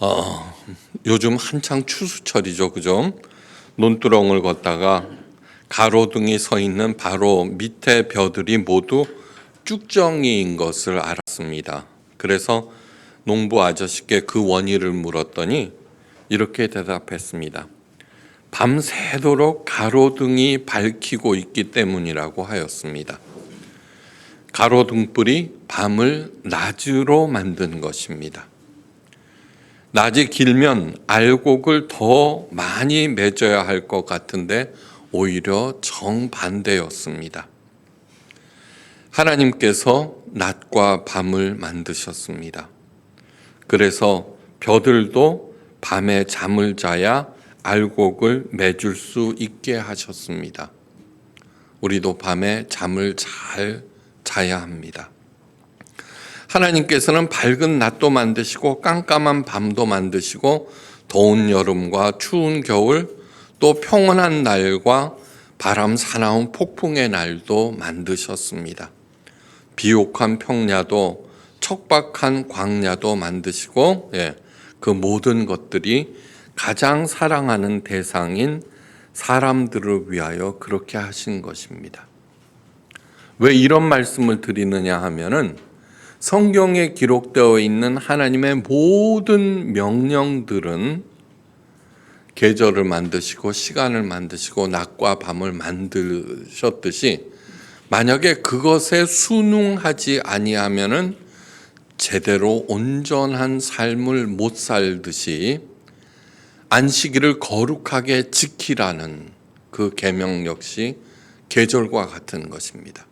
어, 요즘 한창 추수철이죠, 그죠? 논두렁을 걷다가 가로등이 서 있는 바로 밑에 벼들이 모두 쭉정이인 것을 알았습니다. 그래서 농부 아저씨께 그 원인을 물었더니 이렇게 대답했습니다. 밤새도록 가로등이 밝히고 있기 때문이라고 하였습니다. 가로등불이 밤을 낮으로 만든 것입니다. 낮이 길면 알곡을 더 많이 맺어야 할 것 같은데 오히려 정반대였습니다. 하나님께서 낮과 밤을 만드셨습니다. 그래서 벼들도 밤에 잠을 자야 알곡을 맺을 수 있게 하셨습니다. 우리도 밤에 잠을 잘 자야 합니다. 하나님께서는 밝은 낮도 만드시고 깜깜한 밤도 만드시고 더운 여름과 추운 겨울 또 평온한 날과 바람 사나운 폭풍의 날도 만드셨습니다. 비옥한 평야도 척박한 광야도 만드시고 그 모든 것들이 가장 사랑하는 대상인 사람들을 위하여 그렇게 하신 것입니다. 왜 이런 말씀을 드리느냐 하면은 성경에 기록되어 있는 하나님의 모든 명령들은 계절을 만드시고 시간을 만드시고 낮과 밤을 만드셨듯이 만약에 그것에 순응하지 아니하면은 제대로 온전한 삶을 못 살듯이 안식일을 거룩하게 지키라는 그 계명 역시 계절과 같은 것입니다.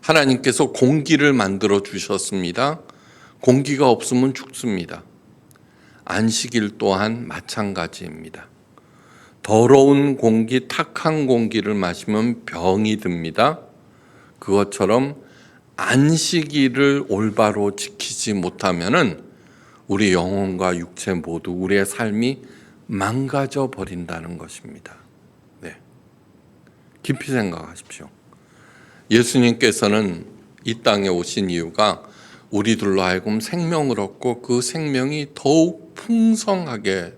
하나님께서 공기를 만들어 주셨습니다. 공기가 없으면 죽습니다. 안식일 또한 마찬가지입니다. 더러운 공기, 탁한 공기를 마시면 병이 듭니다. 그것처럼 안식일을 올바로 지키지 못하면은 우리 영혼과 육체 모두 우리의 삶이 망가져 버린다는 것입니다. 깊이 생각하십시오. 예수님께서는 이 땅에 오신 이유가 우리들로 하여금 생명을 얻고 그 생명이 더욱 풍성하게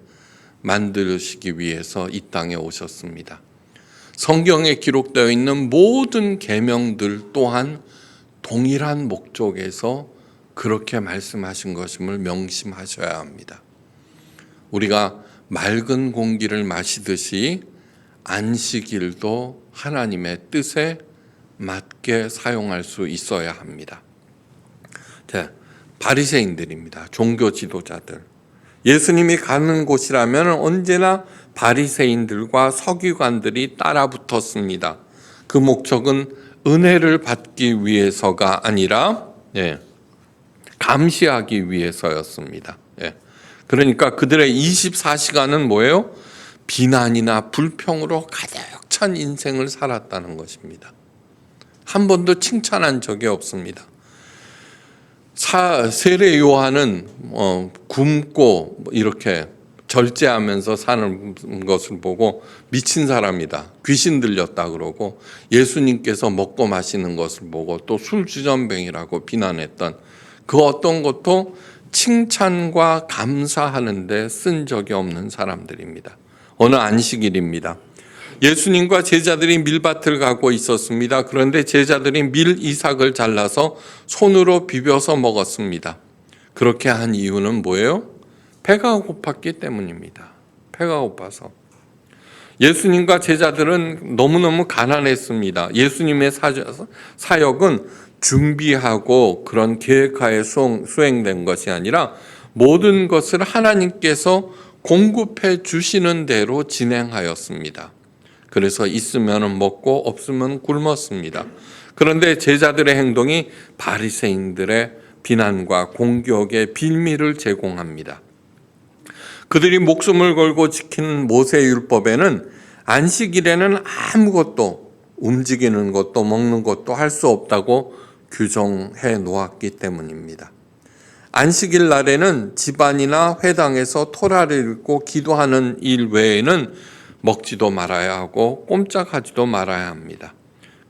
만드시기 위해서 이 땅에 오셨습니다. 성경에 기록되어 있는 모든 계명들 또한 동일한 목적에서 그렇게 말씀하신 것임을 명심하셔야 합니다. 우리가 맑은 공기를 마시듯이 안식일도 하나님의 뜻에 맞게 사용할 수 있어야 합니다. 바리새인들입니다. 종교 지도자들. 예수님이 가는 곳이라면 언제나 바리새인들과 서기관들이 따라 붙었습니다. 그 목적은 은혜를 받기 위해서가 아니라 감시하기 위해서였습니다. 그러니까 그들의 24시간은 뭐예요? 비난이나 불평으로 가득 찬 인생을 살았다는 것입니다. 한 번도 칭찬한 적이 없습니다. 세례 요한은 굶고 이렇게 절제하면서 사는 것을 보고 미친 사람이다, 귀신 들렸다 그러고, 예수님께서 먹고 마시는 것을 보고 또 술주전뱅이라고 비난했던 그 어떤 것도 칭찬과 감사하는 데 쓴 적이 없는 사람들입니다. 어느 안식일입니다. 예수님과 제자들이 밀밭을 가고 있었습니다. 그런데 제자들이 밀 이삭을 잘라서 손으로 비벼서 먹었습니다. 그렇게 한 이유는 뭐예요? 배가 고팠기 때문입니다. 배가 고파서. 예수님과 제자들은 너무너무 가난했습니다. 예수님의 사역은 준비하고 그런 계획하에 수행된 것이 아니라 모든 것을 하나님께서 공급해 주시는 대로 진행하였습니다. 그래서 있으면 먹고 없으면 굶었습니다. 그런데 제자들의 행동이 바리새인들의 비난과 공격의 빌미를 제공합니다. 그들이 목숨을 걸고 지키는 모세율법에는 안식일에는 아무것도 움직이는 것도 먹는 것도 할 수 없다고 규정해 놓았기 때문입니다. 안식일 날에는 집안이나 회당에서 토라를 읽고 기도하는 일 외에는 먹지도 말아야 하고 꼼짝하지도 말아야 합니다.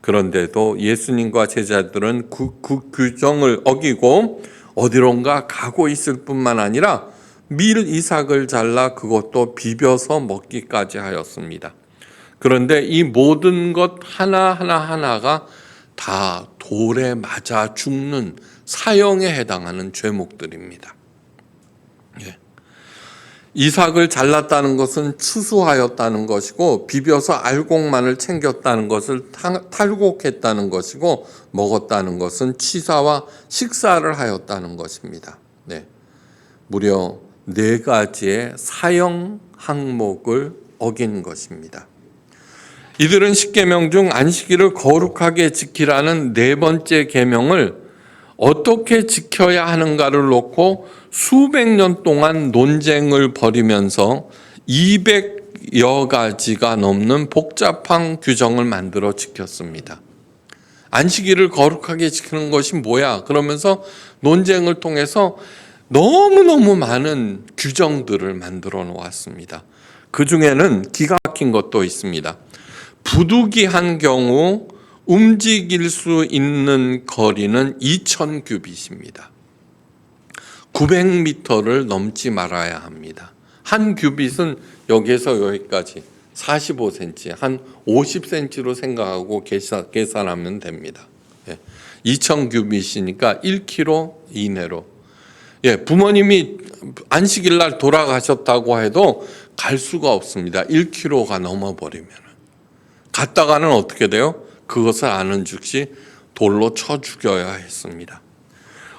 그런데도 예수님과 제자들은 그 규정을 어기고 어디론가 가고 있을 뿐만 아니라 밀 이삭을 잘라 그것도 비벼서 먹기까지 하였습니다. 그런데 이 모든 것 하나하나가 다 돌에 맞아 죽는 사형에 해당하는 죄목들입니다. 예. 이삭을 잘랐다는 것은 추수하였다는 것이고, 비벼서 알곡만을 챙겼다는 것을 탈곡했다는 것이고, 먹었다는 것은 취사와 식사를 하였다는 것입니다. 네. 무려 4가지의 사형 항목을 어긴 것입니다. 이들은 10계명 중 안식일을 거룩하게 지키라는 4번째 계명을 어떻게 지켜야 하는가를 놓고 수백 년 동안 논쟁을 벌이면서 200여 가지가 넘는 복잡한 규정을 만들어 지켰습니다. 안식일을 거룩하게 지키는 것이 뭐야? 그러면서 논쟁을 통해서 너무너무 많은 규정들을 만들어 놓았습니다. 그 중에는 기가 막힌 것도 있습니다. 부득이한 경우 움직일 수 있는 거리는 2000규빗입니다. 900m를 넘지 말아야 합니다. 한 규빗은 여기에서 여기까지 45cm, 한 50cm로 생각하고 계산하면 됩니다. 2000규빗이니까 1km 이내로. 부모님이 안식일 날 돌아가셨다고 해도 갈 수가 없습니다. 1km가 넘어버리면. 갔다가는 어떻게 돼요? 그것을 아는 즉시 돌로 쳐 죽여야 했습니다.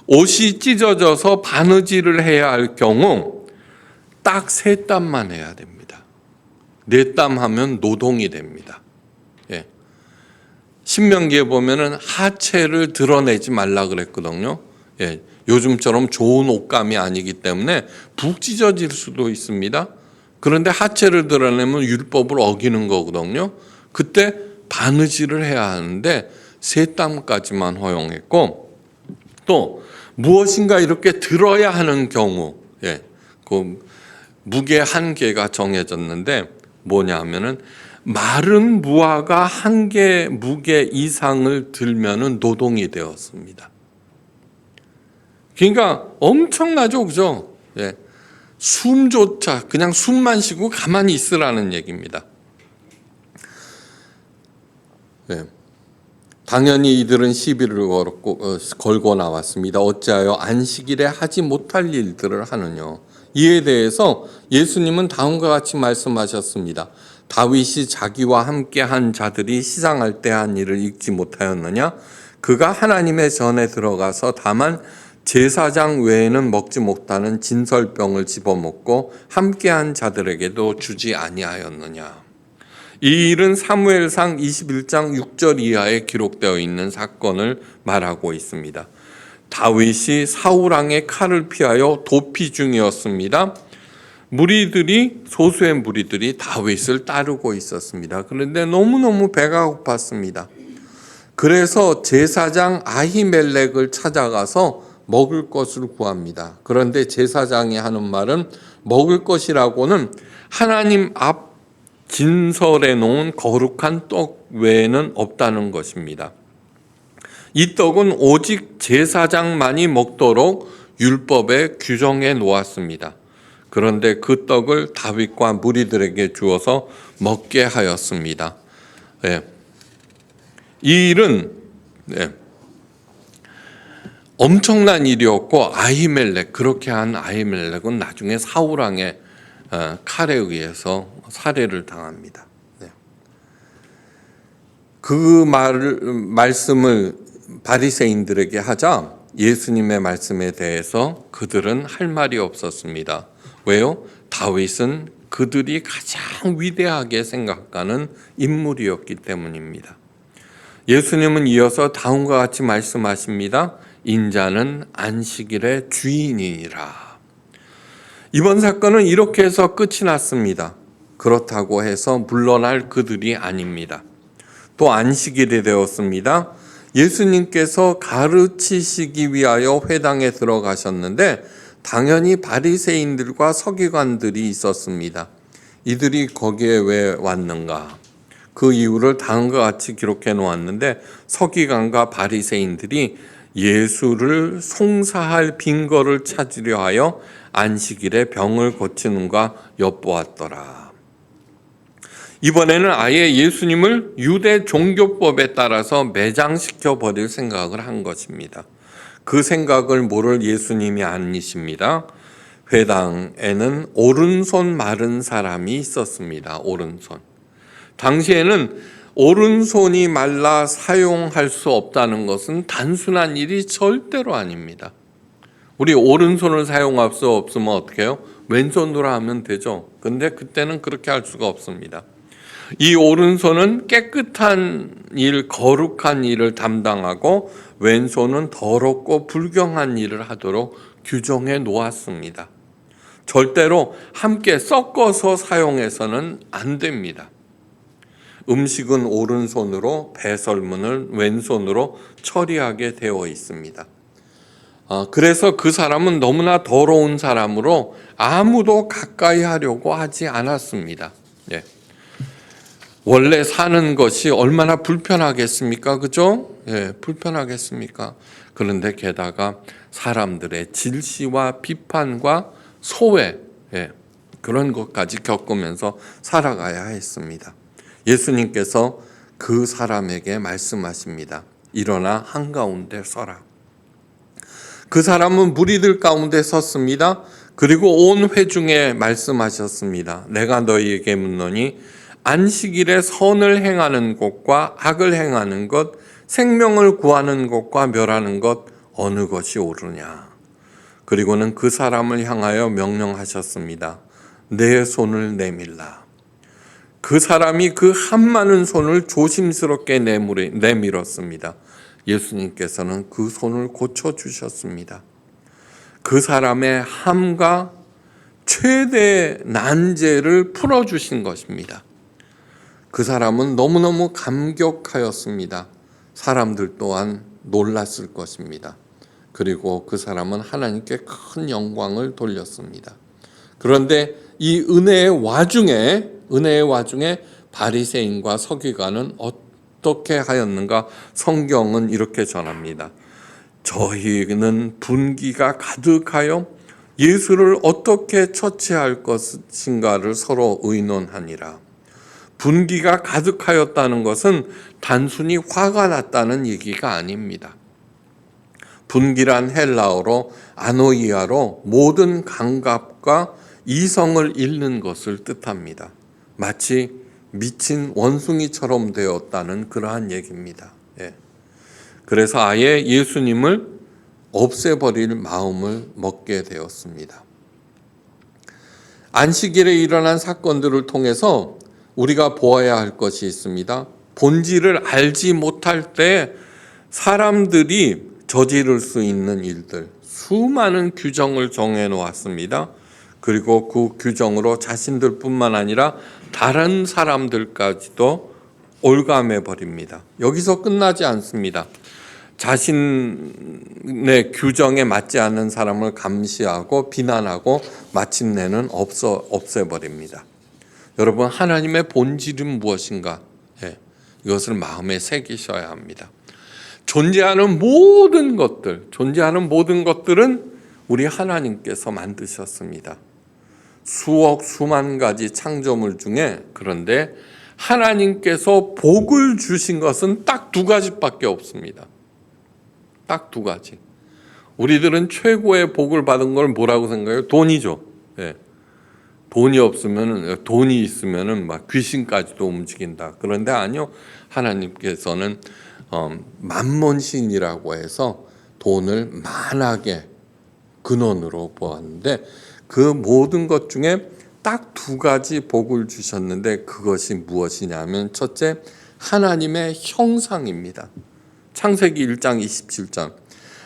옷이 찢어져서 바느질을 해야 할 경우 딱 3땀만 해야 됩니다. 4땀 하면 노동이 됩니다. 신명기에 보면은 하체를 드러내지 말라 그랬거든요. 요즘처럼 좋은 옷감이 아니기 때문에 푹 찢어질 수도 있습니다. 그런데 하체를 드러내면 율법을 어기는 거거든요. 그때 바느질을 해야 하는데 3땀까지만 허용했고, 또 무엇인가 이렇게 들어야 하는 경우, 그 무게 한계가 정해졌는데 뭐냐 하면은 마른 무화과 1개 무게 이상을 들면은 노동이 되었습니다. 그러니까 엄청나죠, 그죠? 숨조차 그냥 숨만 쉬고 가만히 있으라는 얘기입니다. 당연히 이들은 시비를 걸고 나왔습니다. 어찌하여 안식일에 하지 못할 일들을 하느냐. 이에 대해서 예수님은 다음과 같이 말씀하셨습니다. 다윗이 자기와 함께 한 자들이 시장할 때 한 일을 읽지 못하였느냐? 그가 하나님의 전에 들어가서 다만 제사장 외에는 먹지 못하는 진설병을 집어먹고 함께한 자들에게도 주지 아니하였느냐. 이 일은 사무엘상 21장 6절 이하에 기록되어 있는 사건을 말하고 있습니다. 다윗이 사울 왕의 칼을 피하여 도피 중이었습니다. 소수의 무리들이 다윗을 따르고 있었습니다. 그런데 너무너무 배가 고팠습니다. 그래서 제사장 아히멜렉을 찾아가서 먹을 것을 구합니다. 그런데 제사장이 하는 말은 먹을 것이라고는 하나님 앞 진설해 놓은 거룩한 떡 외에는 없다는 것입니다. 이 떡은 오직 제사장만이 먹도록 율법에 규정해 놓았습니다. 그런데 그 떡을 다윗과 무리들에게 주어서 먹게 하였습니다. 이 일은 엄청난 일이었고, 그렇게 한 아히멜렉은 나중에 사울 왕의 칼에 의해서 살해를 당합니다. 그 말씀을 바리새인들에게 하자 예수님의 말씀에 대해서 그들은 할 말이 없었습니다. 왜요? 다윗은 그들이 가장 위대하게 생각하는 인물이었기 때문입니다. 예수님은 이어서 다음과 같이 말씀하십니다. 인자는 안식일의 주인이니라. 이번 사건은 이렇게 해서 끝이 났습니다. 그렇다고 해서 물러날 그들이 아닙니다. 또 안식일이 되었습니다. 예수님께서 가르치시기 위하여 회당에 들어가셨는데 당연히 바리새인들과 서기관들이 있었습니다. 이들이 거기에 왜 왔는가? 그 이유를 다음과 같이 기록해 놓았는데 서기관과 바리새인들이 예수를 송사할 빈거를 찾으려 하여 안식일에 병을 고치는가 엿보았더라. 이번에는 아예 예수님을 유대 종교법에 따라서 매장시켜 버릴 생각을 한 것입니다. 그 생각을 모를 예수님이 아니십니다. 회당에는 오른손 마른 사람이 있었습니다. 오른손. 당시에는 오른손이 말라 사용할 수 없다는 것은 단순한 일이 절대로 아닙니다. 우리 오른손을 사용할 수 없으면 어떻게 해요? 왼손으로 하면 되죠. 근데 그때는 그렇게 할 수가 없습니다. 이 오른손은 깨끗한 일, 거룩한 일을 담당하고 왼손은 더럽고 불경한 일을 하도록 규정해 놓았습니다. 절대로 함께 섞어서 사용해서는 안 됩니다. 음식은 오른손으로, 배설문을 왼손으로 처리하게 되어 있습니다. 그래서 그 사람은 너무나 더러운 사람으로 아무도 가까이 하려고 하지 않았습니다. 예. 원래 사는 것이 얼마나 불편하겠습니까? 그죠? 예, 불편하겠습니까? 그런데 게다가 사람들의 질시와 비판과 소외, 예, 그런 것까지 겪으면서 살아가야 했습니다. 예수님께서 그 사람에게 말씀하십니다. 일어나 한가운데 서라. 그 사람은 무리들 가운데 섰습니다. 그리고 온 회중에 말씀하셨습니다. 내가 너희에게 묻노니 안식일에 선을 행하는 것과 악을 행하는 것, 생명을 구하는 것과 멸하는 것 어느 것이 옳으냐. 그리고는 그 사람을 향하여 명령하셨습니다. 내 손을 내밀라. 그 사람이 그 한많은 손을 조심스럽게 내밀었습니다. 예수님께서는 그 손을 고쳐주셨습니다. 그 사람의 함과 최대 난제를 풀어주신 것입니다. 그 사람은 너무너무 감격하였습니다. 사람들 또한 놀랐을 것입니다. 그리고 그 사람은 하나님께 큰 영광을 돌렸습니다. 그런데 이 은혜의 와중에 바리새인과 서기관은 어떻게 하였는가? 성경은 이렇게 전합니다. 저희는 분기가 가득하여 예수를 어떻게 처치할 것인가를 서로 의논하니라. 분기가 가득하였다는 것은 단순히 화가 났다는 얘기가 아닙니다. 분기란 헬라어로 아노이아로 모든 감각과 이성을 잃는 것을 뜻합니다. 마치 미친 원숭이처럼 되었다는 그러한 얘기입니다. 예. 그래서 아예 예수님을 없애버릴 마음을 먹게 되었습니다. 안식일에 일어난 사건들을 통해서 우리가 보아야 할 것이 있습니다. 본질을 알지 못할 때 사람들이 저지를 수 있는 일들, 수많은 규정을 정해 놓았습니다. 그리고 그 규정으로 자신들뿐만 아니라 다른 사람들까지도 올감해 버립니다. 여기서 끝나지 않습니다. 자신의 규정에 맞지 않는 사람을 감시하고 비난하고 마침내는 없애버립니다. 여러분, 하나님의 본질은 무엇인가? 예, 이것을 마음에 새기셔야 합니다. 존재하는 모든 것들은 우리 하나님께서 만드셨습니다. 수억 수만 가지 창조물 중에 그런데 하나님께서 복을 주신 것은 딱 두 가지밖에 없습니다. 딱 두 가지. 우리들은 최고의 복을 받은 걸 뭐라고 생각해요? 돈이죠. 예. 돈이 있으면은 막 귀신까지도 움직인다. 그런데 아니요. 하나님께서는 만몬신이라고 해서 돈을 만하게 근원으로 보았는데 그 모든 것 중에 딱 두 가지 복을 주셨는데 그것이 무엇이냐면 첫째, 하나님의 형상입니다. 창세기 1장 27절.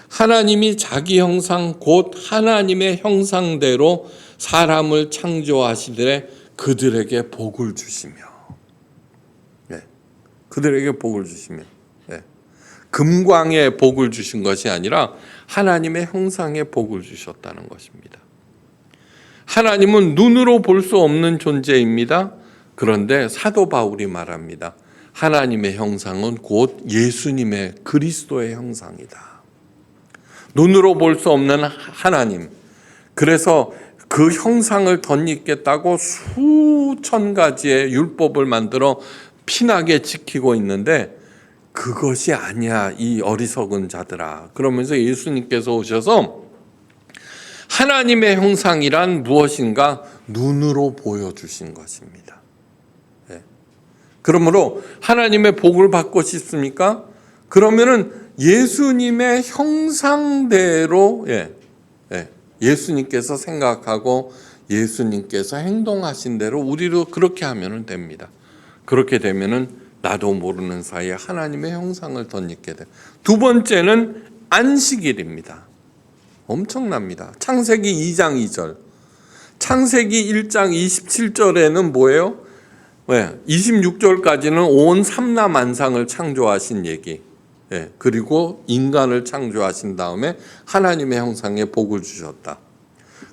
하나님이 자기 형상 곧 하나님의 형상대로 사람을 창조하시되 그들에게 복을 주시며, 네, 그들에게 복을 주시며, 네, 금광의 복을 주신 것이 아니라 하나님의 형상의 복을 주셨다는 것입니다. 하나님은 눈으로 볼 수 없는 존재입니다. 그런데 사도 바울이 말합니다. 하나님의 형상은 곧 예수님의 그리스도의 형상이다. 눈으로 볼 수 없는 하나님. 그래서 그 형상을 덧입겠다고 수천 가지의 율법을 만들어 피나게 지키고 있는데 그것이 아니야, 이 어리석은 자들아. 그러면서 예수님께서 오셔서 하나님의 형상이란 무엇인가 눈으로 보여주신 것입니다. 그러므로 하나님의 복을 받고 싶습니까? 그러면은 예수님의 형상대로 예수님께서 생각하고 예수님께서 행동하신 대로 우리도 그렇게 하면 됩니다. 그렇게 되면은 나도 모르는 사이에 하나님의 형상을 덧입게 돼. 두 번째는 안식일입니다. 엄청납니다. 창세기 2장 2절. 창세기 1장 27절에는 뭐예요? 26절까지는 온 삼라만상을 창조하신 얘기. 그리고 인간을 창조하신 다음에 하나님의 형상에 복을 주셨다.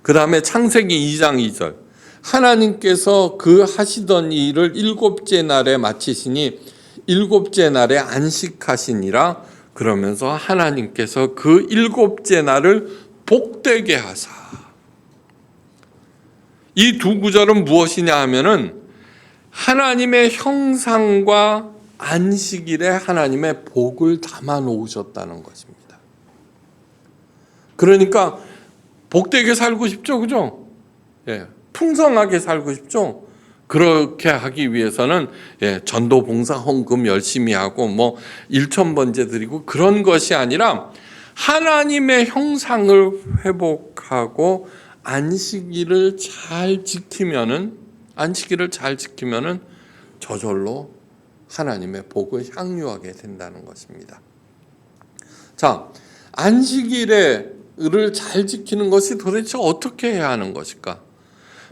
그 다음에 창세기 2장 2절. 하나님께서 그 하시던 일을 일곱째 날에 마치시니 일곱째 날에 안식하시니라. 그러면서 하나님께서 그 일곱째 날을 복되게 하사. 이 두 구절은 무엇이냐 하면은 하나님의 형상과 안식일에 하나님의 복을 담아 놓으셨다는 것입니다. 그러니까 복되게 살고 싶죠, 그죠? 풍성하게 살고 싶죠. 그렇게 하기 위해서는 전도 봉사 헌금 열심히 하고 뭐 일천번제 드리고 그런 것이 아니라 하나님의 형상을 회복하고 안식일을 잘 지키면은 저절로 하나님의 복을 향유하게 된다는 것입니다. 자, 안식일을 잘 지키는 것이 도대체 어떻게 해야 하는 것일까?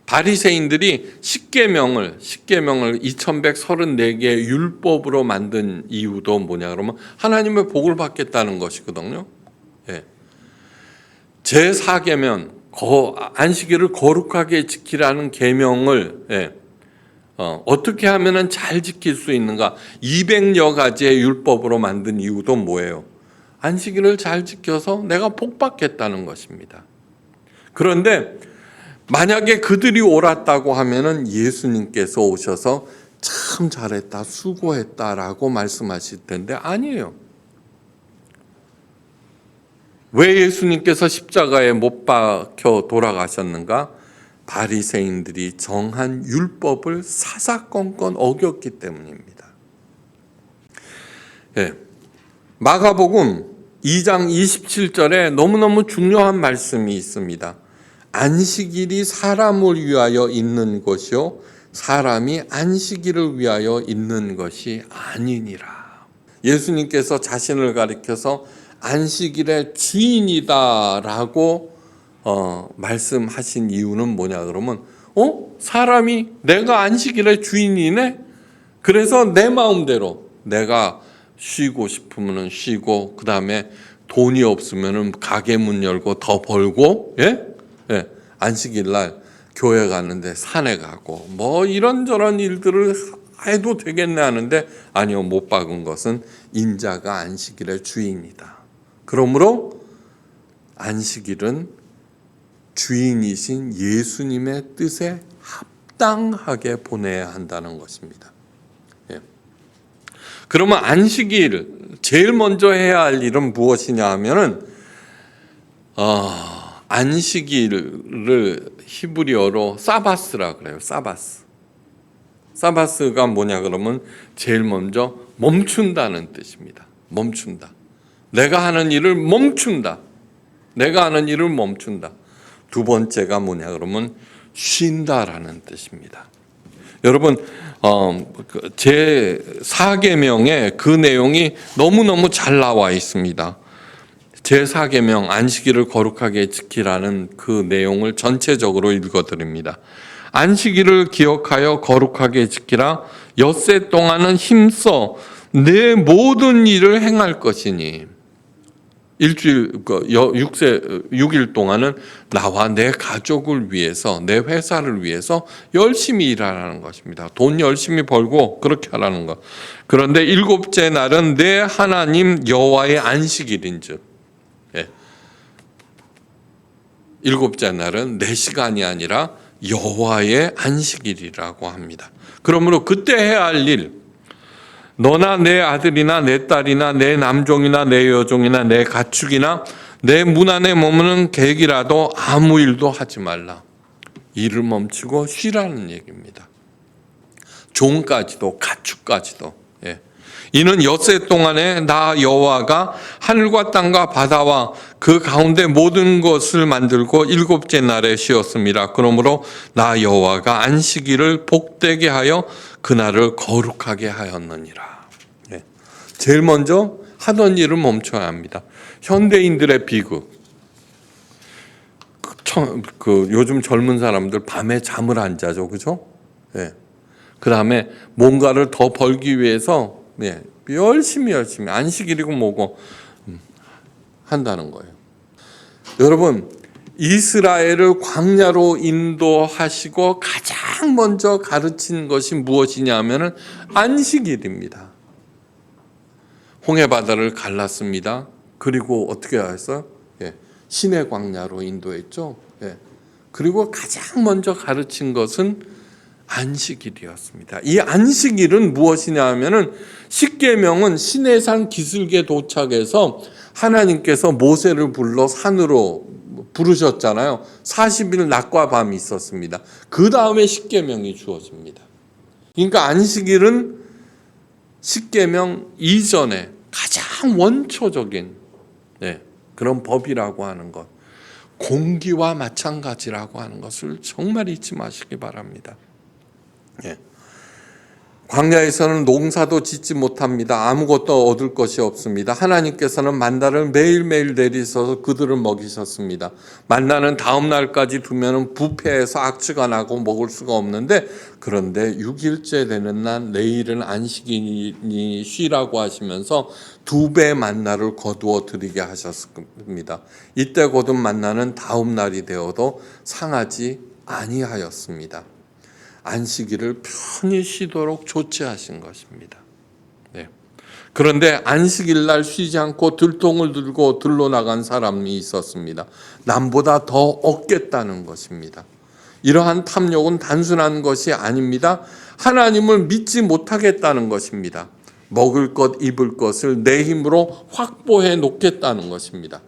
바리새인들이 십계명을 2134개의 율법으로 만든 이유도 뭐냐 그러면 하나님의 복을 받겠다는 것이거든요. 제4계명 안식일을 거룩하게 지키라는 계명을 어떻게 하면 잘 지킬 수 있는가? 200여 가지의 율법으로 만든 이유도 뭐예요? 안식일을 잘 지켜서 내가 복 받겠다는 것입니다. 그런데 만약에 그들이 옳았다고 하면은 예수님께서 오셔서 참 잘했다, 수고했다라고 말씀하실 텐데 아니에요. 왜 예수님께서 십자가에 못 박혀 돌아가셨는가? 바리새인들이 정한 율법을 사사건건 어겼기 때문입니다. 마가복음 2장 27절에 너무너무 중요한 말씀이 있습니다. 안식일이 사람을 위하여 있는 것이요 사람이 안식일을 위하여 있는 것이 아니니라. 예수님께서 자신을 가리켜서 안식일의 주인이다라고 말씀하신 이유는 뭐냐 그러면 사람이 내가 안식일의 주인이네. 그래서 내 마음대로 내가 쉬고 싶으면 쉬고 그 다음에 돈이 없으면 가게 문 열고 더 벌고 안식일 날 교회 가는데 산에 가고 뭐 이런저런 일들을 해도 되겠네 하는데 아니요, 못 박은 것은 인자가 안식일의 주인이다. 그러므로 안식일은 주인이신 예수님의 뜻에 합당하게 보내야 한다는 것입니다. 그러면 안식일 제일 먼저 해야 할 일은 무엇이냐 하면은 안식일을 히브리어로 사바스라 그래요. 사바스가 뭐냐 그러면 제일 먼저 멈춘다는 뜻입니다. 멈춘다. 내가 하는 일을 멈춘다. 두 번째가 뭐냐 그러면 쉰다라는 뜻입니다. 여러분 제 4계명에 그 내용이 너무너무 잘 나와 있습니다. 제 4계명 안식일을 거룩하게 지키라는 그 내용을 전체적으로 읽어드립니다. 안식일을 기억하여 거룩하게 지키라. 엿새 동안은 힘써 내 모든 일을 행할 것이니. 일주일 6일 동안은 나와 내 가족을 위해서 내 회사를 위해서 열심히 일하라는 것입니다. 돈 열심히 벌고 그렇게 하라는 것. 그런데 일곱째 날은 내 하나님 여호와의 안식일인즉 일곱째 날은 내 시간이 아니라 여호와의 안식일이라고 합니다. 그러므로 그때 해야 할 일, 너나 내 아들이나 내 딸이나 내 남종이나 내 여종이나 내 가축이나 내 문 안에 머무는 객이라도 아무 일도 하지 말라. 일을 멈추고 쉬라는 얘기입니다. 종까지도 가축까지도. 이는 엿새 동안에 나 여호와가 하늘과 땅과 바다와 그 가운데 모든 것을 만들고 일곱째 날에 쉬었습니다. 그러므로 나 여호와가 안식일을 복되게 하여 그날을 거룩하게 하였느니라. 제일 먼저 하던 일을 멈춰야 합니다. 현대인들의 비극. 요즘 젊은 사람들 밤에 잠을 안 자죠, 그죠? 그 다음에 뭔가를 더 벌기 위해서 열심히 안식일이고 뭐고 한다는 거예요. 여러분, 이스라엘을 광야로 인도하시고 가장 먼저 가르친 것이 무엇이냐면은 안식일입니다. 홍해 바다를 갈랐습니다. 그리고 어떻게 하였어요? 시내 광야로 인도했죠. 그리고 가장 먼저 가르친 것은 안식일이었습니다. 이 안식일은 무엇이냐 하면은 십계명은 시내산 기슭에 도착해서 하나님께서 모세를 불러 산으로 부르셨잖아요. 40일 낮과 밤이 있었습니다. 그 다음에 십계명이 주어집니다. 그러니까 안식일은 십계명 이전에 가장 원초적인 그런 법이라고 하는 것, 공기와 마찬가지라고 하는 것을 정말 잊지 마시기 바랍니다. 광야에서는 농사도 짓지 못합니다. 아무것도 얻을 것이 없습니다. 하나님께서는 만나를 매일매일 내리셔서 그들을 먹이셨습니다. 만나는 다음 날까지 두면 부패해서 악취가 나고 먹을 수가 없는데, 그런데 6일째 되는 날 내일은 안식일이니 쉬라고 하시면서 2배 만나를 거두어 드리게 하셨습니다. 이때 거둔 만나는 다음 날이 되어도 상하지 아니하였습니다. 안식일을 편히 쉬도록 조치하신 것입니다. 그런데 안식일 날 쉬지 않고 들통을 들고 들러 나간 사람이 있었습니다. 남보다 더 얻겠다는 것입니다. 이러한 탐욕은 단순한 것이 아닙니다. 하나님을 믿지 못하겠다는 것입니다. 먹을 것, 입을 것을 내 힘으로 확보해 놓겠다는 것입니다.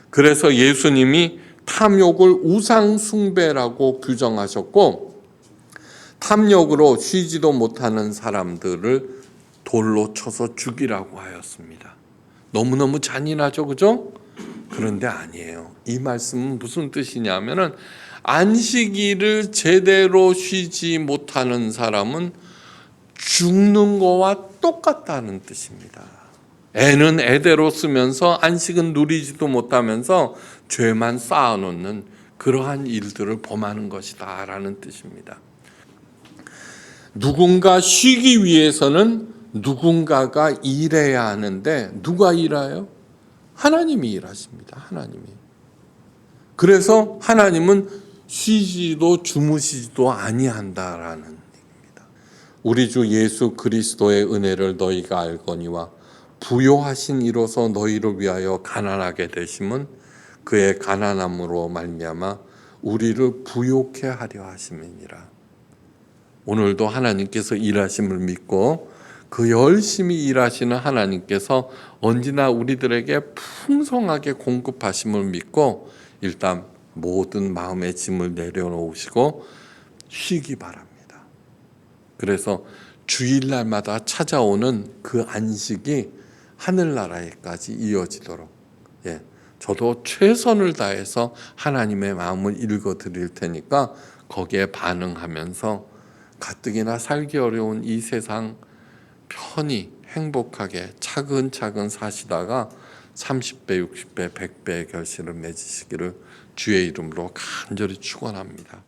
그래서 예수님이 탐욕을 우상 숭배라고 규정하셨고, 탐욕으로 쉬지도 못하는 사람들을 돌로 쳐서 죽이라고 하였습니다. 너무너무 잔인하죠, 그죠? 그런데 아니에요. 이 말씀은 무슨 뜻이냐면은 안식일을 제대로 쉬지 못하는 사람은 죽는 거와 똑같다는 뜻입니다. 애는 애대로 쓰면서 안식은 누리지도 못하면서 죄만 쌓아놓는 그러한 일들을 범하는 것이다라는 뜻입니다. 누군가 쉬기 위해서는 누군가가 일해야 하는데 누가 일해요? 하나님이 일하십니다. 하나님이. 그래서 하나님은 쉬지도 주무시지도 아니한다라는 얘기입니다. 우리 주 예수 그리스도의 은혜를 너희가 알거니와 부요하신 이로서 너희를 위하여 가난하게 되심은 그의 가난함으로 말미암아 우리를 부요케 하려 하심이니라. 오늘도 하나님께서 일하심을 믿고 그 열심히 일하시는 하나님께서 언제나 우리들에게 풍성하게 공급하심을 믿고 일단 모든 마음의 짐을 내려놓으시고 쉬기 바랍니다. 그래서 주일날마다 찾아오는 그 안식이 하늘나라에까지 이어지도록 저도 최선을 다해서 하나님의 마음을 읽어드릴 테니까 거기에 반응하면서 가뜩이나 살기 어려운 이 세상 편히 행복하게 차근차근 사시다가 30배, 60배, 100배의 결실을 맺으시기를 주의 이름으로 간절히 축원합니다.